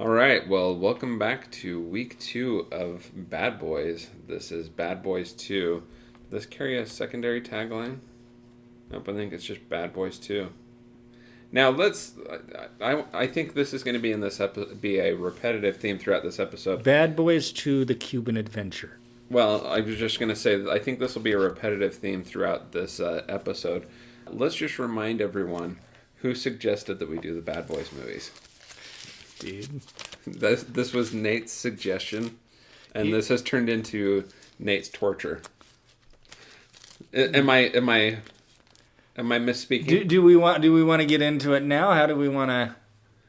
All right, well, welcome back to week 2 of Bad Boys. This is Bad Boys 2. Does this carry a secondary tagline? Nope, I think it's just Bad Boys 2. Now, I think this is going to be in this be a repetitive theme throughout this episode. Bad Boys 2, The Cuban Adventure. Well, I was just going to say that I think this will be a repetitive theme throughout this episode. Let's just remind everyone who suggested that we do the Bad Boys movies. Dude. This was Nate's suggestion, and this has turned into Nate's torture. Am I misspeaking? Do we want to get into it now? How do we want to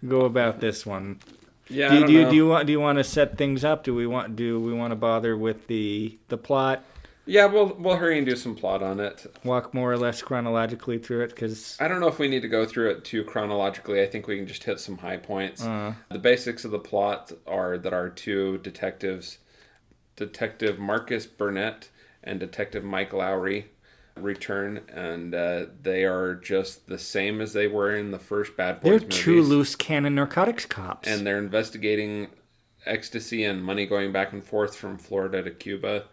go about this one? Yeah, do you want to set things up? Do we want to bother with the plot? Yeah, we'll hurry and do some plot on it. Walk more or less chronologically through it, because I don't know if we need to go through it too chronologically. I think we can just hit some high points. The basics of the plot are that our two detectives, Detective Marcus Burnett and Detective Mike Lowry, return, and they are just the same as they were in the first Bad Boys movies. They're two loose cannon narcotics cops. And they're investigating ecstasy and money going back and forth from Florida to Cuba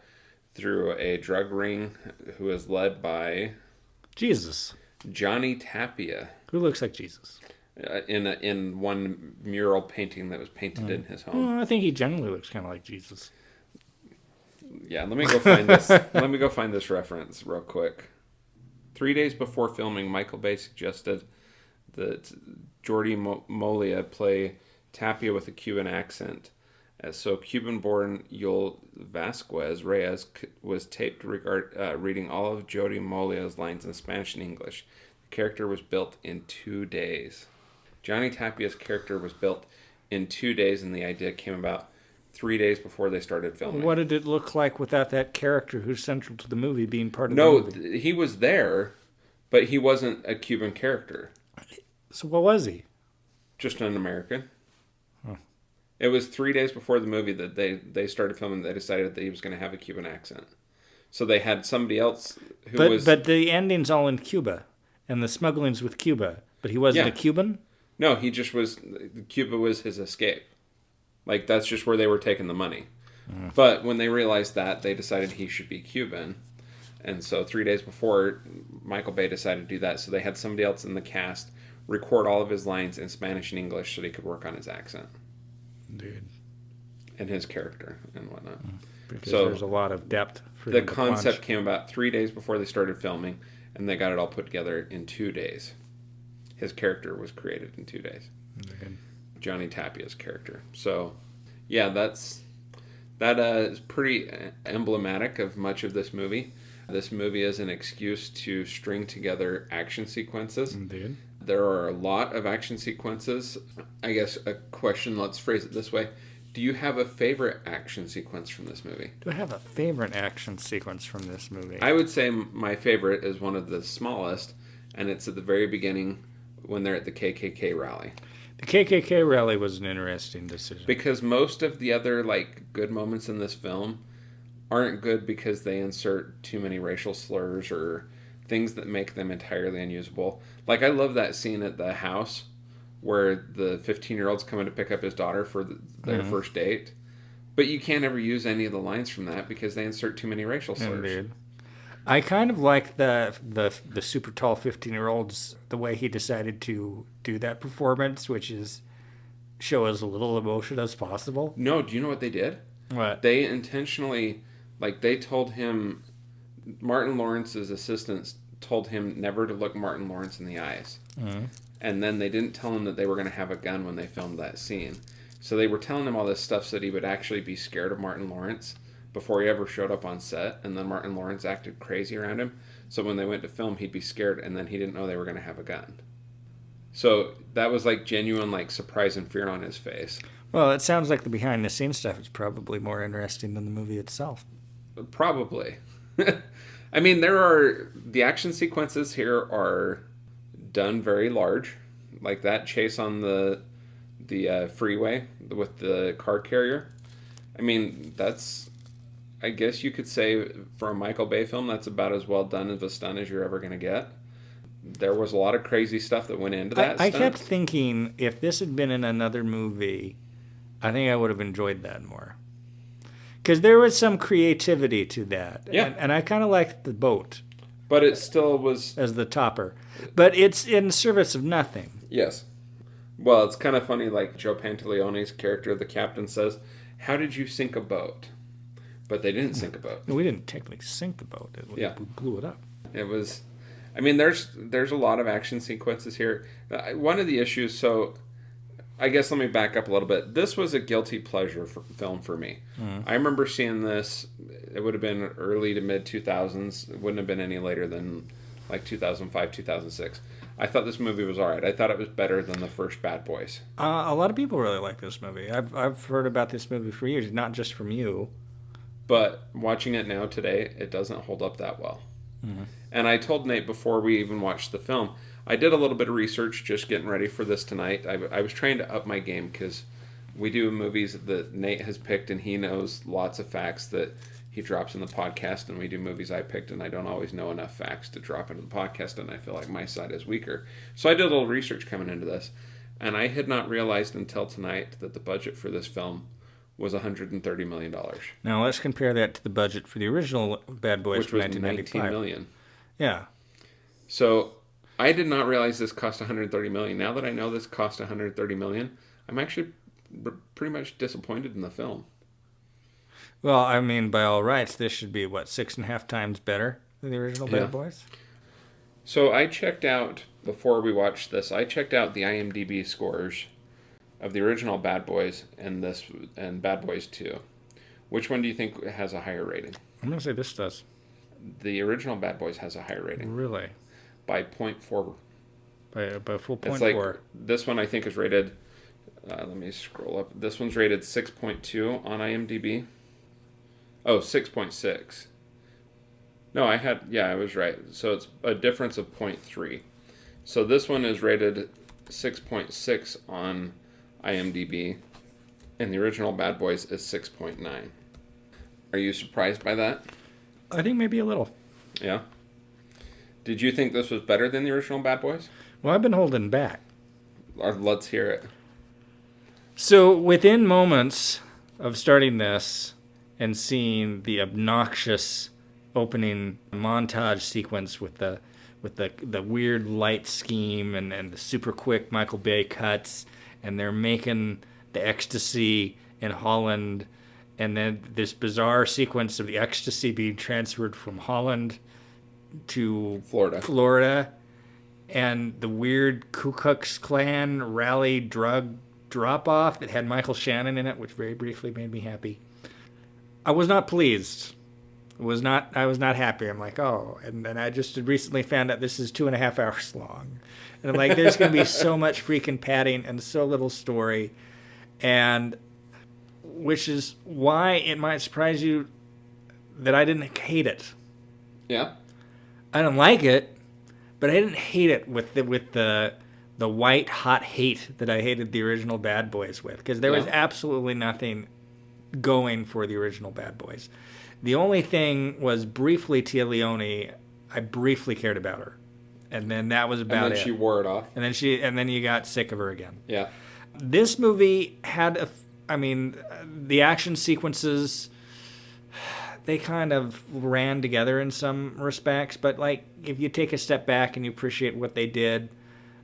through a drug ring who is led by Jesus. Johnny Tapia. Who looks like Jesus. In one mural painting that was painted in his home. Well, I think he generally looks kind of like Jesus. Yeah, let me go find this. Let me go find this reference real quick. 3 days before filming, Michael Bay suggested that Jordi Molia play Tapia with a Cuban accent. So Cuban-born Yoel Vasquez Reyes was taped reading all of Jordi Molia's lines in Spanish and English. The character was built in 2 days. Johnny Tapia's character was built in 2 days, and the idea came about 3 days before they started filming. What did it look like without that character who's central to the movie being part of the movie? No, he was there, but he wasn't a Cuban character. So what was he? Just an American. It was 3 days before the movie that they started filming. They decided that he was going to have a Cuban accent. So they had somebody else who was... But the ending's all in Cuba, and the smuggling's with Cuba. But he wasn't a Cuban? No, he just was... Cuba was his escape. Like, that's just where they were taking the money. But when they realized that, they decided he should be Cuban. And so 3 days before, Michael Bay decided to do that. So they had somebody else in the cast record all of his lines in Spanish and English so he could work on his accent. Dude. And his character and whatnot. Because there's a lot of depth for the concept came about 3 days before they started filming, and they got it all put together in 2 days. His character was created in 2 days. Good. Johnny Tapia's character. So, yeah, that is pretty emblematic of much of this movie. This movie is an excuse to string together action sequences. Indeed. There are a lot of action sequences. I guess a question, let's phrase it this way. Do you have a favorite action sequence from this movie? Do I have a favorite action sequence from this movie? I would say my favorite is one of the smallest, and it's at the very beginning when they're at the Kkk Rally. The Kkk Rally was an interesting decision. Because most of the other good moments in this film aren't good because they insert too many racial slurs or things that make them entirely unusable. Like, I love that scene at the house where the 15-year-old's coming to pick up his daughter for their first date. But you can't ever use any of the lines from that because they insert too many racial slurs. Indeed. I kind of like the super tall 15-year-old's, the way he decided to do that performance, which is show as little emotion as possible. No, do you know what they did? What? They intentionally, they told him, Martin Lawrence's assistants told him never to look Martin Lawrence in the eyes. Mm-hmm. And then they didn't tell him that they were going to have a gun when they filmed that scene. So they were telling him all this stuff so that he would actually be scared of Martin Lawrence before he ever showed up on set. And then Martin Lawrence acted crazy around him. So when they went to film, he'd be scared, and then he didn't know they were going to have a gun. So that was genuine surprise and fear on his face. Well, it sounds like the behind-the-scenes stuff is probably more interesting than the movie itself. Probably. I mean, the action sequences here are done very large. Like that chase on the freeway with the car carrier. I mean, I guess you could say for a Michael Bay film, that's about as well done of a stunt as you're ever going to get. There was a lot of crazy stuff that went into that I kept thinking, if this had been in another movie, I think I would have enjoyed that more. Because there was some creativity to that. Yeah. And I kind of liked the boat But it still was... as the topper. But it's in service of nothing. Yes. Well, it's kind of funny, like Joe Pantaleone's character, the captain, says, "How did you sink a boat?" But they didn't sink a boat. We didn't technically sink the boat. We blew it up. It was... I mean, there's a lot of action sequences here. One of the issues, so... I guess let me back up a little bit. This was a guilty pleasure film for me. I remember seeing this, it would have been early to mid-2000s. It wouldn't have been any later than like 2005, 2006. I thought this movie was all right. I thought it was better than the first Bad Boys. A lot of people really like this movie. I've heard about this movie for years, not just from you. But watching it now today, it doesn't hold up that well. And I told Nate before we even watched the film, I did a little bit of research just getting ready for this tonight. I was trying to up my game because we do movies that Nate has picked and he knows lots of facts that he drops in the podcast, and we do movies I picked and I don't always know enough facts to drop into the podcast, and I feel like my side is weaker. So I did a little research coming into this, and I had not realized until tonight that the budget for this film was $130 million. Now let's compare that to the budget for the original Bad Boys, which was 1995. $19 million. Yeah. So I did not realize this cost $130 million. Now that I know this cost $130 million, I'm actually pretty much disappointed in the film. Well, I mean, by all rights, this should be, 6.5 times better than the original Bad Boys? So I checked out, before we watched this, I checked out the IMDb scores of the original Bad Boys and Bad Boys 2. Which one do you think has a higher rating? I'm going to say this does. The original Bad Boys has a higher rating. Really? By 0.4. By a full 0.4. It's like, this one I think is rated, let me scroll up. This one's rated 6.2 on IMDb. Oh, 6.6. No, I was right. So it's a difference of 0.3. So this one is rated 6.6 on IMDb, and the original Bad Boys is 6.9. Are you surprised by that? I think maybe a little. Yeah? Did you think this was better than the original Bad Boys? Well, I've been holding back. Let's hear it. So within moments of starting this and seeing the obnoxious opening montage sequence with the weird light scheme and the super quick Michael Bay cuts, and they're making the ecstasy in Holland, and then this bizarre sequence of the ecstasy being transferred from Holland to Florida, and the weird Ku Klux Klan rally drug drop-off that had Michael Shannon in it, which very briefly made me happy. I was not pleased. I was not happy. I'm like, oh, and then I just recently found out this is 2.5 hours long. And I'm like, there's going to be so much freaking padding and so little story. And which is why it might surprise you that I didn't hate it. Yeah. I don't like it, but I didn't hate it with the white hot hate that I hated the original Bad Boys with, because there was absolutely nothing going for the original Bad Boys. The only thing was briefly Tia Leone. I briefly cared about her, and then that was about it. And then she wore it off. And then you got sick of her again. Yeah. This movie had the action sequences, they kind of ran together in some respects, but like if you take a step back and you appreciate what they did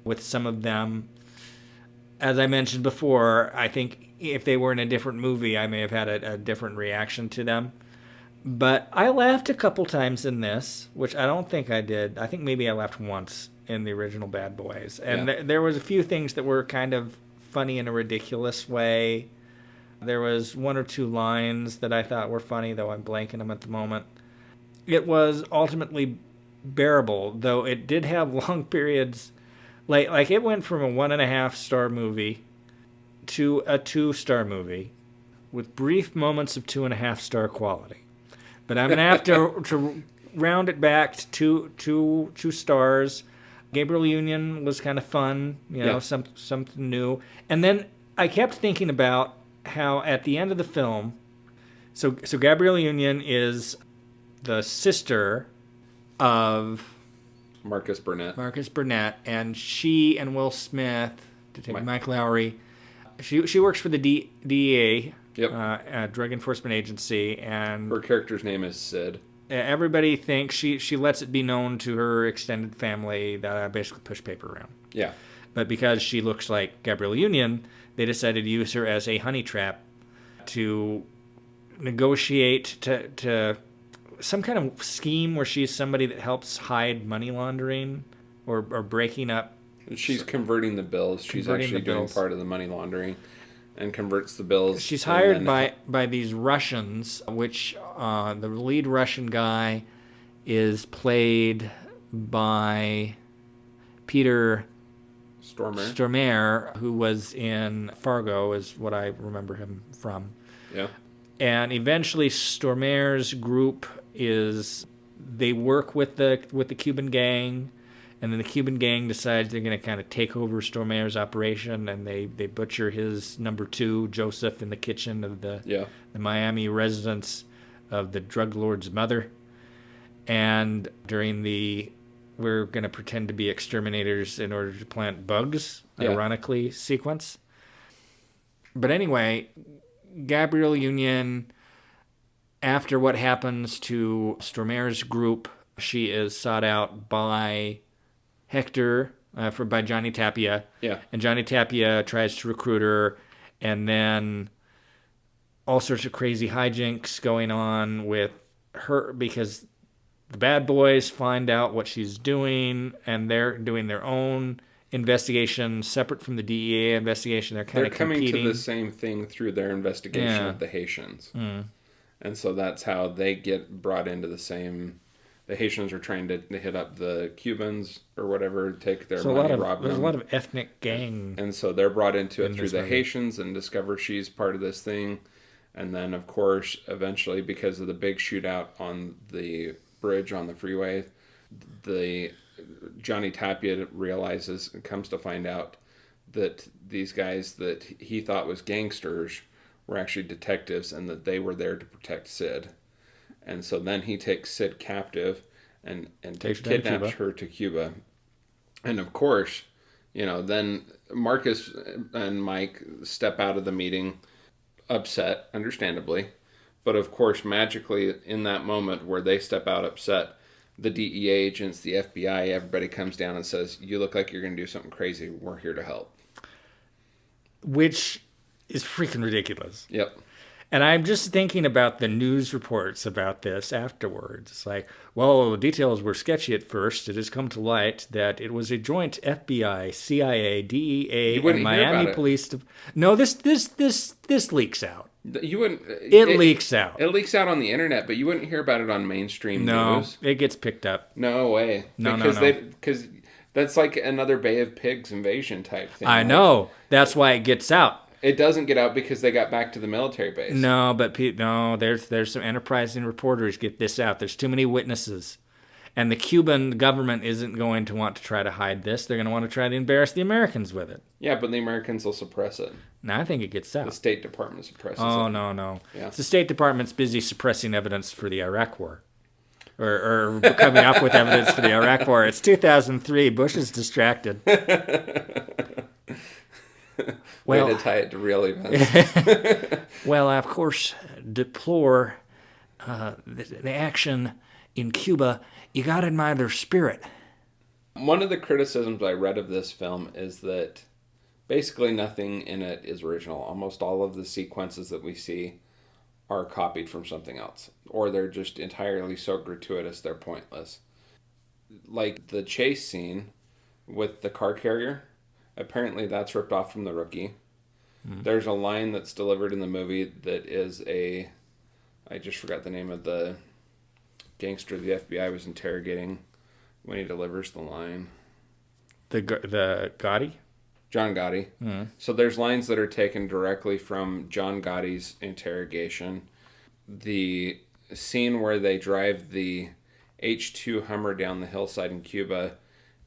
with some of them, as I mentioned before, I think if they were in a different movie, I may have had a different reaction to them. But I laughed a couple times in this, which I don't think I did. I think maybe I laughed once in the original Bad Boys. And there was a few things that were kind of funny in a ridiculous way. There was one or two lines that I thought were funny, though I'm blanking them at the moment. It was ultimately bearable, though it did have long periods. Like it went from a 1.5-star movie to a 2-star movie with brief moments of 2.5-star quality. But I'm going to have to round it back to two stars. Gabriel Union was kind of fun, something new. And then I kept thinking about how at the end of the film, so Gabrielle Union is the sister of Marcus Burnett, and she and Will Smith, Mike Lowry, She works for the DEA, Yep. Drug Enforcement Agency, and Her character's name is Sid. everybody thinks she lets it be known to her extended family that I basically push paper around. Yeah. But because she looks like Gabrielle Union, they decided to use her as a honey trap to negotiate to some kind of scheme where she's somebody that helps hide money laundering or breaking up. She's converting the bills. She's actually doing part of the money laundering and converts the bills. She's hired by these Russians, which the lead Russian guy is played by Peter Stormare, who was in Fargo, is what I remember him from. Yeah. And eventually Stormare's group they work with the Cuban gang, and then the Cuban gang decides they're going to kind of take over Stormare's operation, and they butcher his number 2, Joseph, in the kitchen of the Miami residence of the drug lord's mother. And during we're going to pretend to be exterminators in order to plant bugs, ironically, sequence. But anyway, Gabrielle Union, after what happens to Stormare's group, she is sought out by Hector, by Johnny Tapia. Yeah. And Johnny Tapia tries to recruit her, and then all sorts of crazy hijinks going on with her because the bad boys find out what she's doing, and they're doing their own investigation separate from the DEA investigation. They're kind of competing. Coming to the same thing through their investigation of the Haitians. Mm. And so that's how they get brought into the same. The Haitians are trying to hit up the Cubans or whatever, take their money, rob them. There's a lot of ethnic gang. And so they're brought into it through the movie. Haitians and discover she's part of this thing. And then, of course, eventually, because of the big shootout on the bridge on the freeway, the Johnny Tapia realizes and comes to find out that these guys that he thought was gangsters were actually detectives and that they were there to protect Sid. And so then he takes Sid captive and kidnaps her to Cuba. And of course, then Marcus and Mike step out of the meeting upset, understandably. But of course, magically, in that moment where they step out upset, the DEA agents, the FBI, everybody comes down and says, "You look like you're going to do something crazy. We're here to help." Which is freaking ridiculous. Yep. And I'm just thinking about the news reports about this afterwards. It's like, well, the details were sketchy at first. It has come to light that it was a joint FBI, CIA, DEA, and Miami police. No, this leaks out. You wouldn't. It leaks out. It leaks out on the internet, but you wouldn't hear about it on mainstream news. No, it gets picked up. No way. No. Because that's like another Bay of Pigs invasion type thing. I know. That's why it gets out. It doesn't get out because they got back to the military base. No, but there's some enterprising reporters get this out. There's too many witnesses. And the Cuban government isn't going to want to try to hide this. They're going to want to try to embarrass the Americans with it. Yeah, but the Americans will suppress it. No, I think it gets out. The State Department suppresses it. Oh, no. Yeah. The State Department's busy suppressing evidence for the Iraq War. Or coming up with evidence for the Iraq War. It's 2003. Bush is distracted. Way to tie it to real events. Well, I, of course, deplore the action in Cuba. You got to admire their spirit. One of the criticisms I read of this film is that basically nothing in it is original. Almost all of the sequences that we see are copied from something else. Or they're just entirely so gratuitous they're pointless. Like the chase scene with the car carrier. Apparently that's ripped off from The Rookie. There's a line that's delivered in the movie that is I just forgot the name of the gangster the FBI was interrogating when he delivers the line. The Gotti? John Gotti. So there's lines that are taken directly from John Gotti's interrogation. The scene where they drive the H2 Hummer down the hillside in Cuba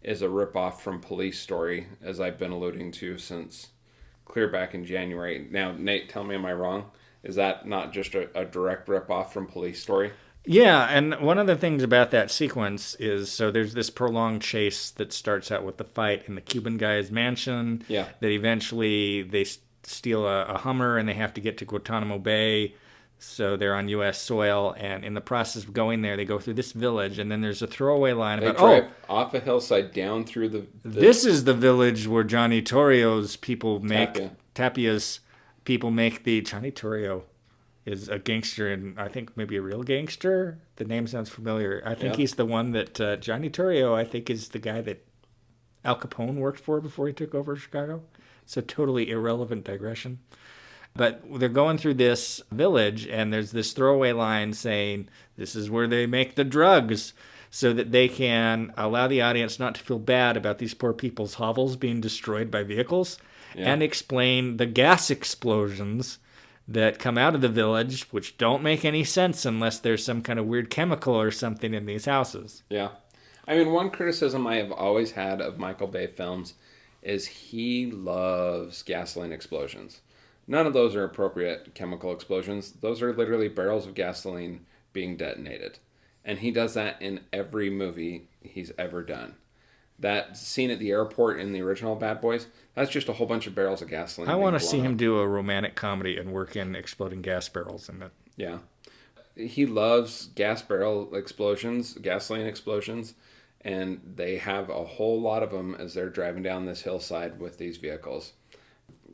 is a ripoff from Police Story, as I've been alluding to since clear back in January. Now, Nate, tell me, am I wrong? Is that not just a direct ripoff from Police Story? Yeah, and one of the things about that sequence is, so there's this prolonged chase that starts out with the fight in the Cuban guy's mansion. Yeah. That eventually they steal a Hummer, and they have to get to Guantanamo Bay. So they're on U.S. soil, and in the process of going there, they go through this village, and then there's a throwaway line They about, drive off a hillside down through the this is the village where Johnny Torio's people make, Tapia's people make the, Johnny Torrio is a gangster, and I think maybe a real gangster. The name sounds familiar. I think he's the one that, Johnny Torrio, I think, is the guy that Al Capone worked for before he took over Chicago. It's a totally irrelevant digression. But they're going through this village, and there's this throwaway line saying, this is where they make the drugs, so that they can allow the audience not to feel bad about these poor people's hovels being destroyed by vehicles, and explain the gas explosions that come out of the village, which don't make any sense unless there's some kind of weird chemical or something in these houses. Yeah. I mean, one criticism I have always had of Michael Bay films is he loves gasoline explosions. None of those are appropriate chemical explosions. Those are literally barrels of gasoline being detonated. And he does that in every movie he's ever done. That scene at the airport in the original Bad Boys, that's just a whole bunch of barrels of gasoline. I want to see him do a romantic comedy and work in exploding gas barrels in it. Yeah. He loves gas barrel explosions, gasoline explosions, and they have a whole lot of them as they're driving down this hillside with these vehicles.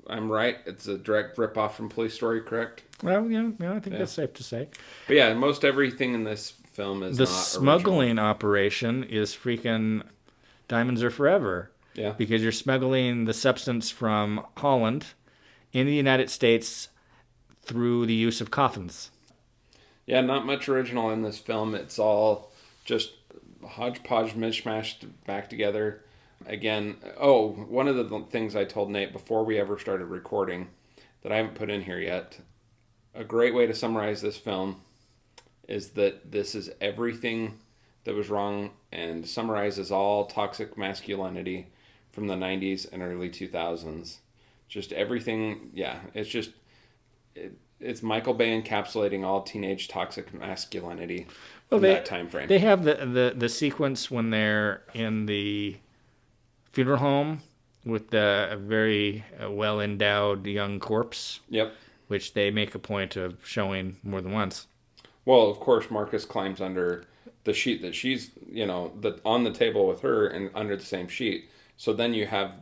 I'm right. It's a direct ripoff from Police Story, correct? Well, yeah, I think that's safe to say. But yeah, most everything in this film is the not smuggling original. operation is freaking Diamonds Are Forever. Yeah. Because you're smuggling the substance from Holland in the United States through the use of coffins. Yeah, not much original in this film. It's all just hodgepodge, mishmashed back together. Again, one of the things I told Nate before we ever started recording that I haven't put in here yet, a great way to summarize this film is that this is everything that was wrong and summarizes all toxic masculinity from the 90s and early 2000s. Just everything, it's Michael Bay encapsulating all teenage toxic masculinity in that time frame. They have the sequence when they're in the funeral home with the very well-endowed young corpse. Yep. Which they make a point of showing more than once. Well, of course, Marcus climbs under the sheet that she's, on the table with her and under the same sheet. So then you have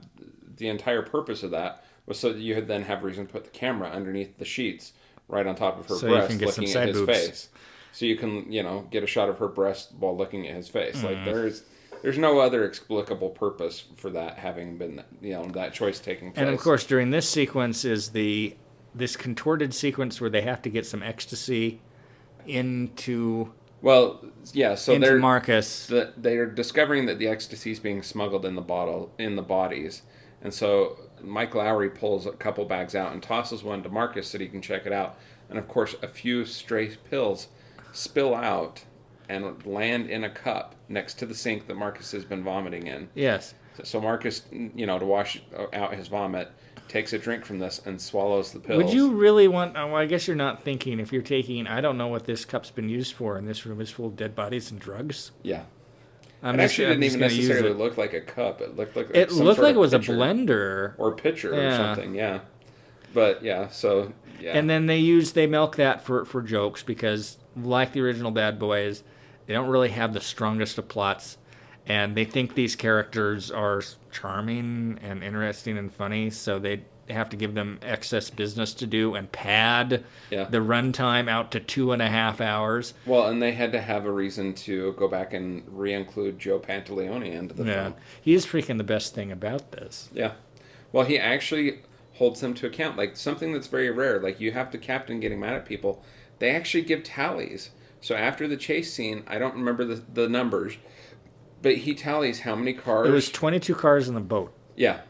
the entire purpose of that was so that you would then have reason to put the camera underneath the sheets right on top of her breast looking at his face. So you can, get a shot of her breast while looking at his face. Like there's no other explicable purpose for that having been, that choice taking place. And of course, during this sequence is this contorted sequence where they have to get some ecstasy into they're Marcus. They're discovering that the ecstasy is being smuggled in the bodies, and so Mike Lowry pulls a couple bags out and tosses one to Marcus so that he can check it out. And of course, a few stray pills spill out and land in a cup next to the sink that Marcus has been vomiting in. Yes. So Marcus, to wash out his vomit, takes a drink from this and swallows the pills. Would you really want... Well, I guess you're not thinking if you're taking... I don't know what this cup's been used for, and this room is full of dead bodies and drugs. Yeah. It actually didn't even necessarily look like a cup. It looked like it was a blender. Or pitcher or something, yeah. But, yeah, so... Yeah. And then they milk that for jokes because, like the original Bad Boys, they don't really have the strongest of plots. And they think these characters are charming and interesting and funny, so they have to give them excess business to do and pad the runtime out to 2.5 hours. Well, and they had to have a reason to go back and re-include Joe Pantaleone into the film. He's freaking the best thing about this. Yeah. Well, he actually holds them to account. Like, something that's very rare. Like, you have the captain getting mad at people. They actually give tallies. So after the chase scene, I don't remember the numbers, but he tallies how many cars... It was 22 cars in the boat. Yeah.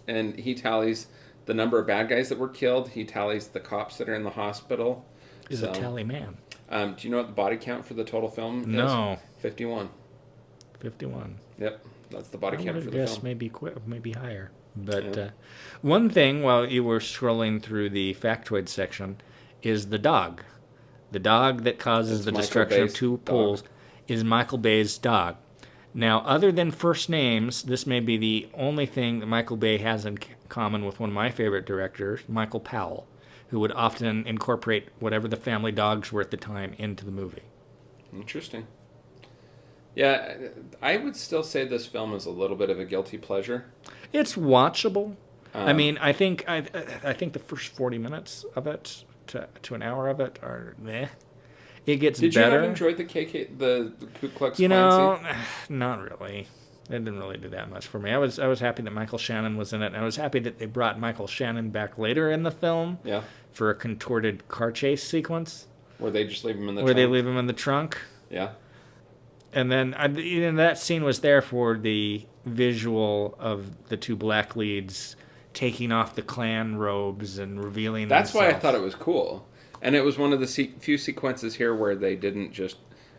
And he tallies the number of bad guys that were killed. He tallies the cops that are in the hospital. He's a tally man. Do you know what the body count for the total film is? No. 51. 51. Yep. That's the body count for the film. Maybe higher. But one thing, while you were scrolling through the factoid section, is the dog. The dog that causes the destruction of two pools is Michael Bay's dog. Now, other than first names, this may be the only thing that Michael Bay has in common with one of my favorite directors, Michael Powell, who would often incorporate whatever the family dogs were at the time into the movie. Interesting. Yeah, I would still say this film is a little bit of a guilty pleasure. It's watchable. I mean, I think the first 40 minutes of it to an hour of it are meh. It gets Did better. you not enjoy the Ku Klux You Klan know, scene? not really. It didn't really do that much for me. I was happy that Michael Shannon was in it, and I was happy that they brought Michael Shannon back later in the film Yeah. for a contorted car chase sequence. Where they just leave him in the where trunk? they leave him in the trunk. Yeah. And then that scene was there for the visual of the two black leads taking off the Klan robes and revealing That's why I themselves. thought it was cool. And it was one of the few sequences here where they didn't just...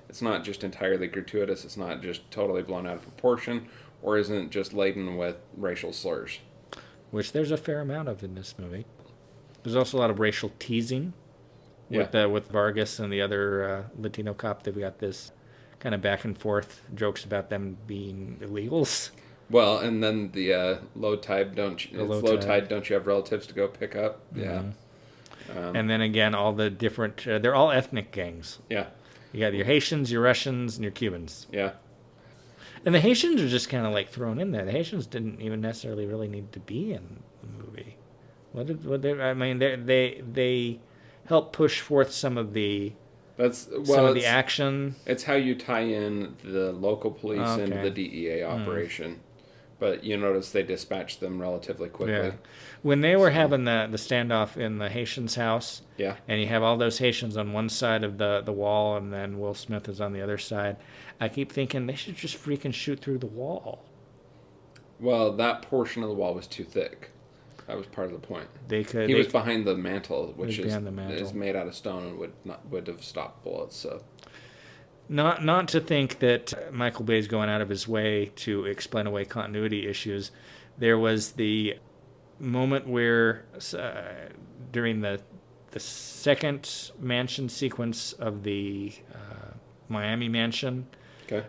It's not just entirely gratuitous. It's not just totally blown out of proportion, or isn't just laden with racial slurs. Which there's a fair amount of in this movie. There's also a lot of racial teasing with Vargas and the other Latino cop. They've got this kind of back and forth jokes about them being illegals. Well, and then the low tide, don't you have relatives to go pick up? Yeah. And then again, all the different... they're all ethnic gangs. Yeah. You got your Haitians, your Russians, and your Cubans. Yeah. And the Haitians are just kind of like thrown in there. The Haitians didn't even necessarily really need to be in the movie. They help push forth some of the action. It's how you tie in the local police into the DEA operation. But you notice they dispatched them relatively quickly. Yeah. When they were having the standoff in the Haitian's house, and you have all those Haitians on one side of the wall, and then Will Smith is on the other side, I keep thinking they should just freaking shoot through the wall. Well, that portion of the wall was too thick. That was part of the point. He was behind the mantle, which is made out of stone and would have stopped bullets. So. Not to think that Michael Bay's going out of his way to explain away continuity issues. There was the moment where during the second mansion sequence of the Miami mansion,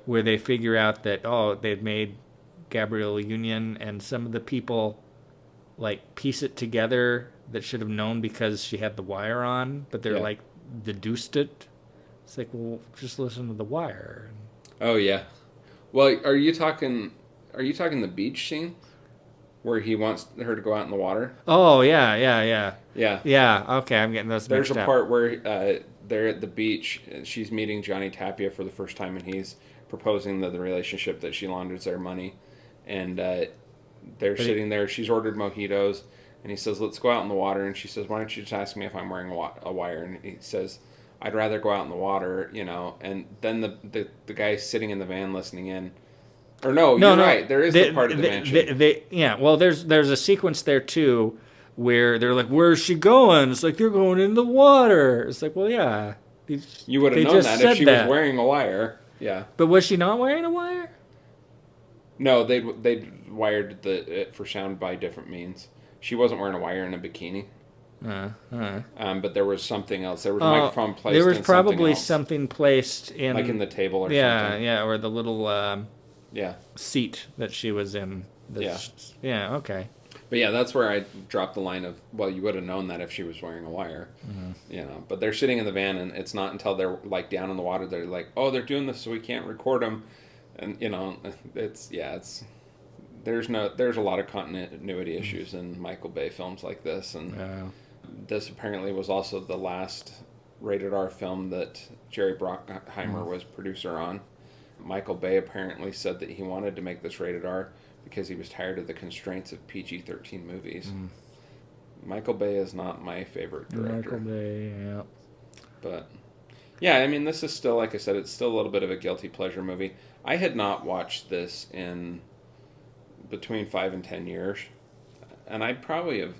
where they figure out that they've made Gabriel Union, and some of the people like piece it together that should have known because she had the wire on, but they're like deduced it. It's like, well, just listen to the wire. Oh yeah. Well, are you talking the beach scene where he wants her to go out in the water? Oh yeah. Yeah. Okay, I'm getting those There's mixed a up. part where they're at the beach. She's meeting Johnny Tapia for the first time, and he's proposing the relationship that she launders their money, and they're sitting there. She's ordered mojitos, and he says, "Let's go out in the water." And she says, "Why don't you just ask me if I'm wearing a wire?" And he says, "I'd rather go out in the water, you know." And then the guy sitting in the van listening in, or you're right. There is the part of the mansion. Well, there's a sequence there too, where they're like, "Where's she going?" It's like, they're going in the water. It's like, well, yeah. You would have known that if she was wearing a wire. Yeah. But was she not wearing a wire? No, they wired it for sound by different means. She wasn't wearing a wire in a bikini. But there was something else. There was a microphone placed. There was probably something placed in, like in the table or something. Yeah, or the little seat that she was in. Okay. But yeah, that's where I dropped the line of, well, you would have known that if she was wearing a wire, you know. But they're sitting in the van, and it's not until they're like down in the water they're like, oh, they're doing this so we can't record them, and you know, there's a lot of continuity issues in Michael Bay films like this, and this apparently was also the last rated R film that Jerry Bruckheimer was producer on. Michael Bay apparently said that he wanted to make this rated R because he was tired of the constraints of PG-13 movies. Michael Bay is not my favorite director. Michael Bay, yeah. But, yeah, I mean, this is still, like I said, it's still a little bit of a guilty pleasure movie. I had not watched this in between 5 and 10 years. And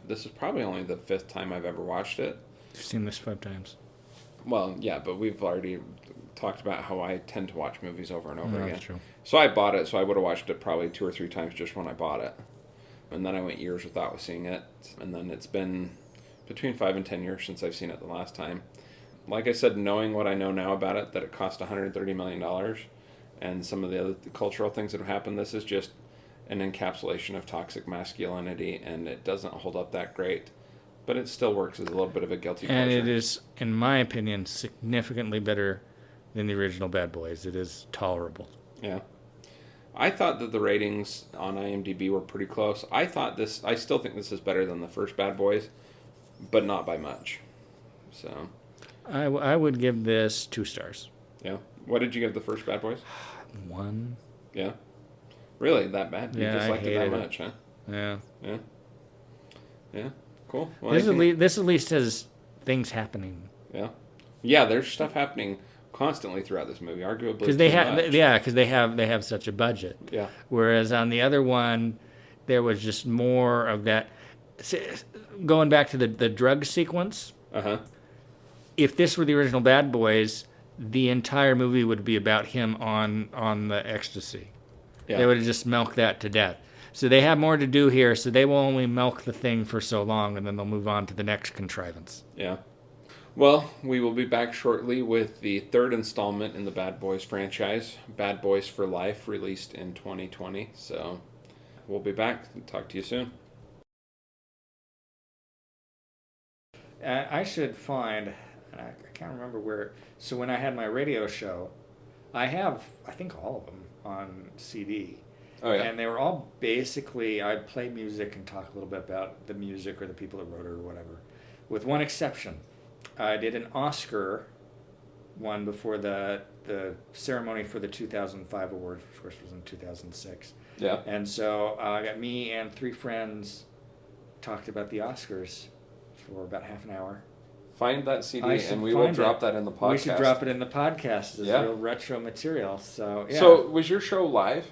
this is probably only the 5th time I've ever watched it. You've seen this 5 times. Well, yeah, but we've already talked about how I tend to watch movies over and over again. That's true. So I bought it, so I would have watched it probably 2 or 3 times just when I bought it. And then I went years without seeing it. And then it's been between 5 and 10 years since I've seen it the last time. Like I said, knowing what I know now about it, that it cost $130 million, and some of the other cultural things that have happened. This is just an encapsulation of toxic masculinity, and it doesn't hold up that great, but it still works as a little bit of a guilty pleasure. And it is, in my opinion, significantly better than the original Bad Boys. It is tolerable. Yeah. I thought that the ratings on IMDb were pretty close. I still think this is better than the first Bad Boys, but not by much. So, I would give this 2 stars. yeah. What did you give the first Bad Boys? 1. Yeah. Really? That bad? You Yeah, just I liked it that hated it. much, huh? Yeah. Yeah. Yeah. Cool. Well, This at least has things happening. Yeah. Yeah, there's stuff happening constantly throughout this movie, arguably. Because they have such a budget. Yeah. Whereas on the other one, there was just more of that. Going back to the drug sequence. Uh-huh. If this were the original Bad Boys, the entire movie would be about him on the ecstasy. Yeah. They would have just milked that to death. So they have more to do here, so they will only milk the thing for so long, and then they'll move on to the next contrivance. Yeah. Well, we will be back shortly with the 3rd installment in the Bad Boys franchise, Bad Boys for Life, released in 2020. So we'll be back. Talk to you soon. I should find, I can't remember where, so when I had my radio show, I think all of them on CD. Oh, yeah. And they were all basically, I'd play music and talk a little bit about the music or the people that wrote it or whatever. With one exception. I did an Oscar one before the ceremony for the 2005 awards, which of course was in 2006. Yeah. And so I got me and 3 friends talked about the Oscars for about half an hour. Find that CD and we will drop that in the podcast. We should drop it in the podcast as Yeah. real retro material. So yeah. So was your show live?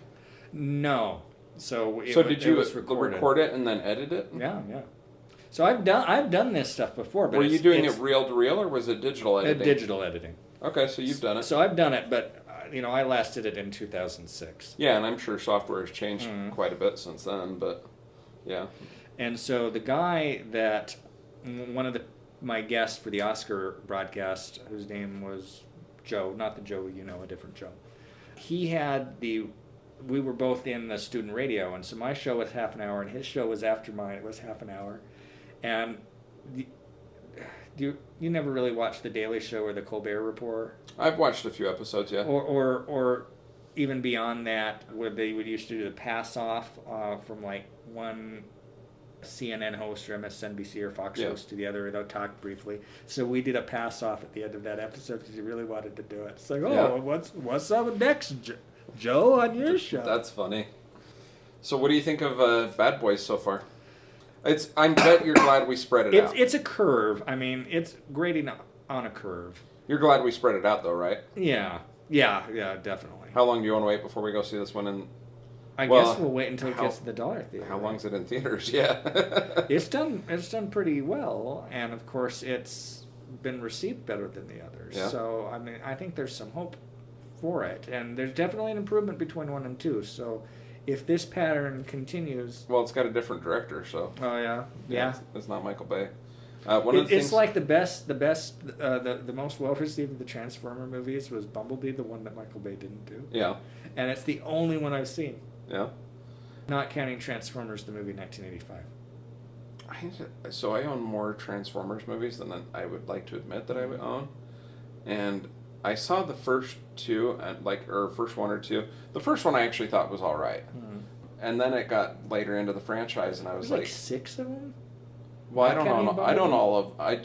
No. So did you recorded. record it and then edit it? Yeah. So I've done this stuff before, but were you doing it reel to reel or was it digital editing? Digital editing. Okay, so you've done it. So I've done it, but I last did it in 2006. Yeah, and I'm sure software has changed quite a bit since then, but yeah. And so the guy that one of my guests for the Oscar broadcast, whose name was Joe, not the Joe a different Joe. He had we were both in the student radio, and so my show was half an hour, and his show was after mine. It was half an hour, and you never really watched The Daily Show or The Colbert Report? I've watched a few episodes, yeah. Or even beyond that, where they would used to do the pass off from like one CNN host or MSNBC or Fox host to the other. They'll talk briefly. So we did a pass off at the end of that episode because he really wanted to do it. It's like, what's up next, Joe, on your show? That's funny. So what do you think of Bad Boys so far? I bet you're glad we spread it out. It's a curve. I mean, it's grading on a curve. You're glad we spread it out, though, right? Yeah, definitely. How long do you want to wait before we go see this one? I guess we'll wait until it gets to the dollar theater. How long is it in theaters? Yeah. It's done pretty well, and of course it's been received better than the others. Yeah. So I mean, I think there's some hope for it, and there's definitely an improvement between 1 and 2. So if this pattern continues, well, it's got a different director, so. Oh yeah. It's not Michael Bay. It's like the most well received of the Transformer movies was Bumblebee, the one that Michael Bay didn't do. Yeah. And it's the only one I've seen. Yeah. Not counting Transformers, the movie 1985. So I own more Transformers movies than I would like to admit that I would own. And I saw the first 2, or first 1 or 2. The first one I actually thought was all right. And then it got later into the franchise, and I was like 6 of them? Well, I do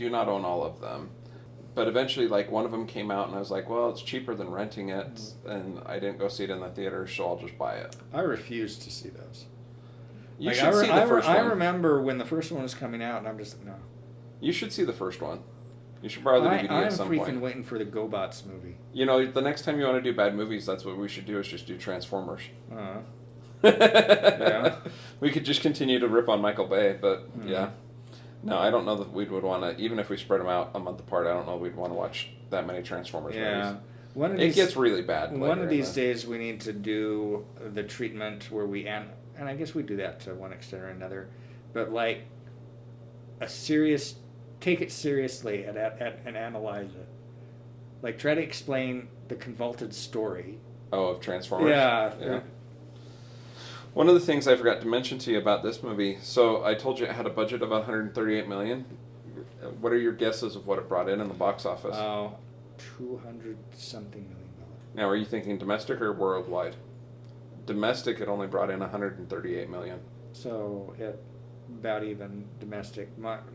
not own all of them. But eventually, one of them came out, and I was like, well, it's cheaper than renting it, and I didn't go see it in the theater, so I'll just buy it. I refuse to see those. You should see the first one. I remember when the first one was coming out, and I'm just, no. You should see the first one. You should borrow the DVD at some point. I'm freaking waiting for the GoBots movie. The next time you want to do bad movies, that's what we should do, is just do Transformers. Yeah. We could just continue to rip on Michael Bay, but yeah. No, I don't know that we would want to, even if we spread them out a month apart, I don't know we'd want to watch that many Transformers movies. It gets really bad. One of these days we need to do the treatment where and I guess we do that to one extent or another, but take it seriously and analyze it. Try to explain the convoluted story Oh, of Transformers? Yeah. One of the things I forgot to mention to you about this movie, so I told you it had a budget of $138 million. What are your guesses of what it brought in the box office? 200 something million. Now, are you thinking domestic or worldwide? Domestic, it only brought in $138 million. So it about even domestic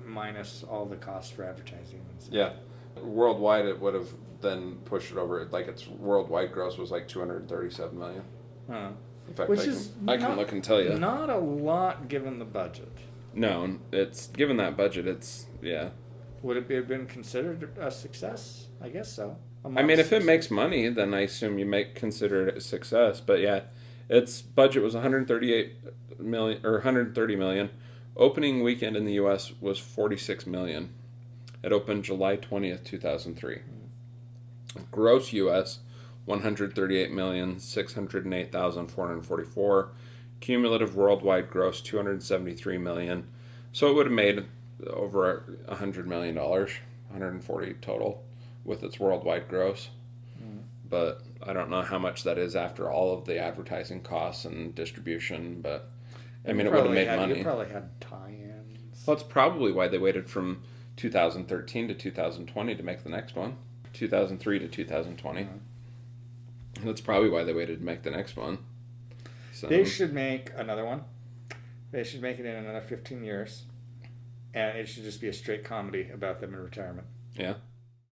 minus all the costs for advertising and stuff. Yeah. Worldwide, it would have then pushed it over. Like its worldwide gross was like $237 million. Huh. In fact, Which I can look and tell you. Not a lot given the budget. No, it's given that budget. It's Would it have been considered a success? I guess so. I mean, if it makes money, then I assume you consider it a success. But yeah, its budget was 138 million or 130 million. Opening weekend in the U.S. was 46 million. It opened July 20th, 2003. Gross U.S. 138,608,444. Cumulative worldwide gross 273 million. So it would have made over $100 million, 140 total with its worldwide gross. But I don't know how much that is after all of the advertising costs and distribution. But I mean, it would have made money. You probably had tie-ins. Well, that's probably why they waited from 2013 to 2020 to make the next one. 2003 to 2020. That's probably why they waited to make the next one. So They should make another one. They should make it in another 15 years. And it should just be a straight comedy about them in retirement. yeah.